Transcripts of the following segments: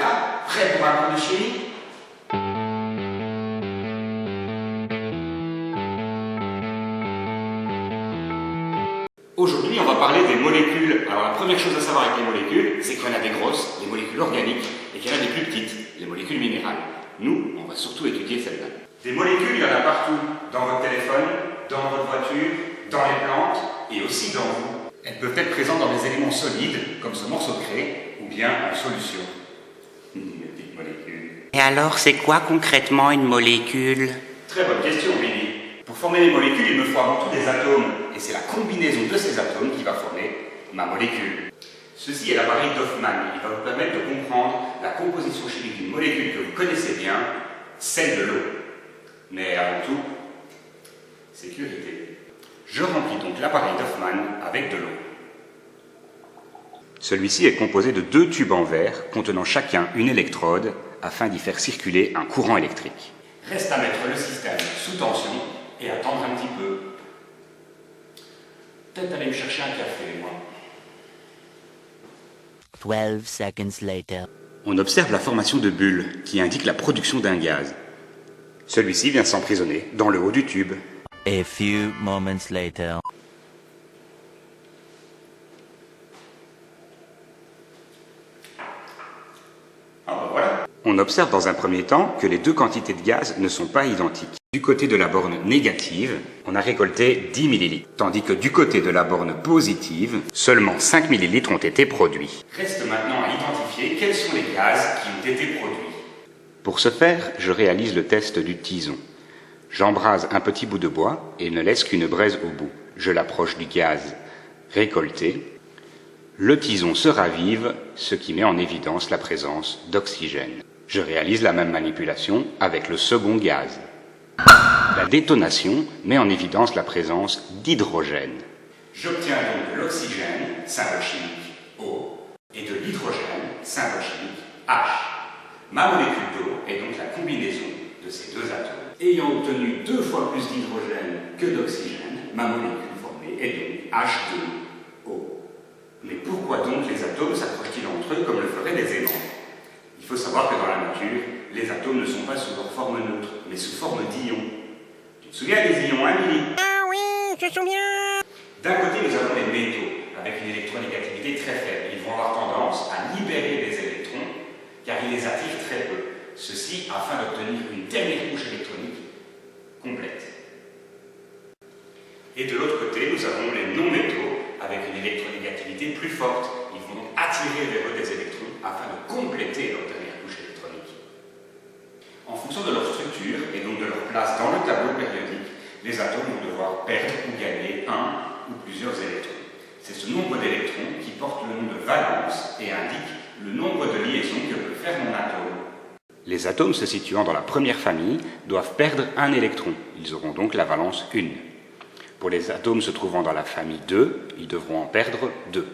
là, prêts pour un cours de chimie? Aujourd'hui, on va parler des molécules. Alors, la première chose à savoir avec les molécules, c'est qu'il y en a des grosses, les molécules organiques, et qu'il y en a des plus petites, les molécules minérales. Nous, on va surtout étudier celles-là. Des molécules, il y en a partout. Dans votre téléphone, dans votre voiture, dans les plantes, et aussi dans vous. Elles peuvent être présentes dans des éléments solides, comme ce morceau de craie, ou bien en solution. Des petites molécules. Et alors, c'est quoi concrètement une molécule? Très bonne question, Billy. Pour former les molécules, il me faut avant tout des atomes. Et c'est la combinaison de ces atomes qui va former ma molécule. Ceci est l'appareil d'Hoffmann. Il va vous permettre de comprendre la composition chimique d'une molécule que vous connaissez bien, celle de l'eau. Mais avant tout, sécurité. Je remplis donc l'appareil d'Hoffmann avec de l'eau. Celui-ci est composé de 2 tubes en verre contenant chacun une électrode afin d'y faire circuler un courant électrique. Reste à mettre le système sous tension et attendre un petit peu. Peut-être aller me chercher un café, moi. 12 seconds later. On observe la formation de bulles qui indiquent la production d'un gaz. Celui-ci vient s'emprisonner dans le haut du tube. A few moments later. Ah ben voilà. On observe dans un premier temps que les 2 quantités de gaz ne sont pas identiques. Du côté de la borne négative, on a récolté 10 ml, tandis que du côté de la borne positive, seulement 5 ml ont été produits. Reste maintenant à identifier quels sont les gaz qui ont été produits. Pour ce faire, je réalise le test du tison. J'embrase un petit bout de bois et ne laisse qu'une braise au bout. Je l'approche du gaz récolté. Le tison se ravive, ce qui met en évidence la présence d'oxygène. Je réalise la même manipulation avec le second gaz. La détonation met en évidence la présence d'hydrogène. J'obtiens donc de l'oxygène, symbole chimique O, et de l'hydrogène, symbole chimique H. Ma molécule d'eau est donc la combinaison de ces 2 atomes. Ayant obtenu 2 fois plus d'hydrogène que d'oxygène, ma molécule formée est donc H2O. Mais pourquoi donc les atomes s'accrochent-ils entre eux comme le feraient des aimants? Il faut savoir que dans la nature, les atomes ne sont pas sous leur forme neutre, mais sous forme d'ions. Tu te souviens des ions, hein, Billy? Ah oui, je me souviens. D'un côté, nous avons les métaux, avec une électronégativité très faible. Ils vont avoir tendance à libérer des électrons, car ils les attirent très peu. Ceci afin d'obtenir une dernière couche électronique complète. Et de l'autre côté, nous avons les non-métaux, avec une électronégativité plus forte. Ils vont donc attirer vers eux des électrons afin de compléter leur dernière couche électronique. En fonction de leur structure et donc de leur place dans le tableau périodique, les atomes vont devoir perdre ou gagner un ou plusieurs électrons. C'est ce nombre d'électrons qui porte le nom de valence et indique le nombre de liaisons que peut faire mon atome. Les atomes se situant dans la première famille doivent perdre un électron. Ils auront donc la valence 1. Pour les atomes se trouvant dans la famille 2, ils devront en perdre 2.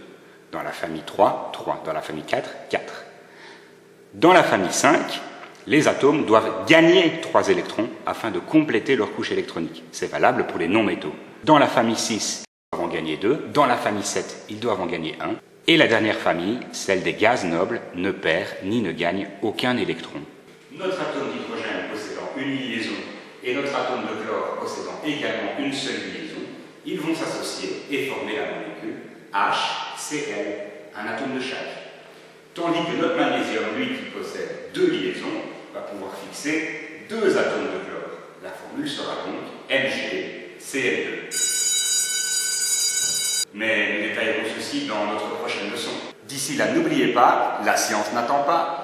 Dans la famille 3, 3. Dans la famille 4, 4. Dans la famille 5, les atomes doivent gagner 3 électrons afin de compléter leur couche électronique. C'est valable pour les non-métaux. Dans la famille 6, ils doivent en gagner 2. Dans la famille 7, ils doivent en gagner 1. Et la dernière famille, celle des gaz nobles, ne perd ni ne gagne aucun électron. Notre atome d'hydrogène possédant une liaison et notre atome de chlore possédant également une seule liaison, ils vont s'associer et former la molécule HCl, un atome de chaque. Tandis que notre magnésium, lui, qui possède 2 liaisons, va pouvoir fixer 2 atomes de chlore. La formule sera donc MgCl2. Mais nous détaillerons ceci dans notre prochaine leçon. D'ici là, n'oubliez pas, la science n'attend pas.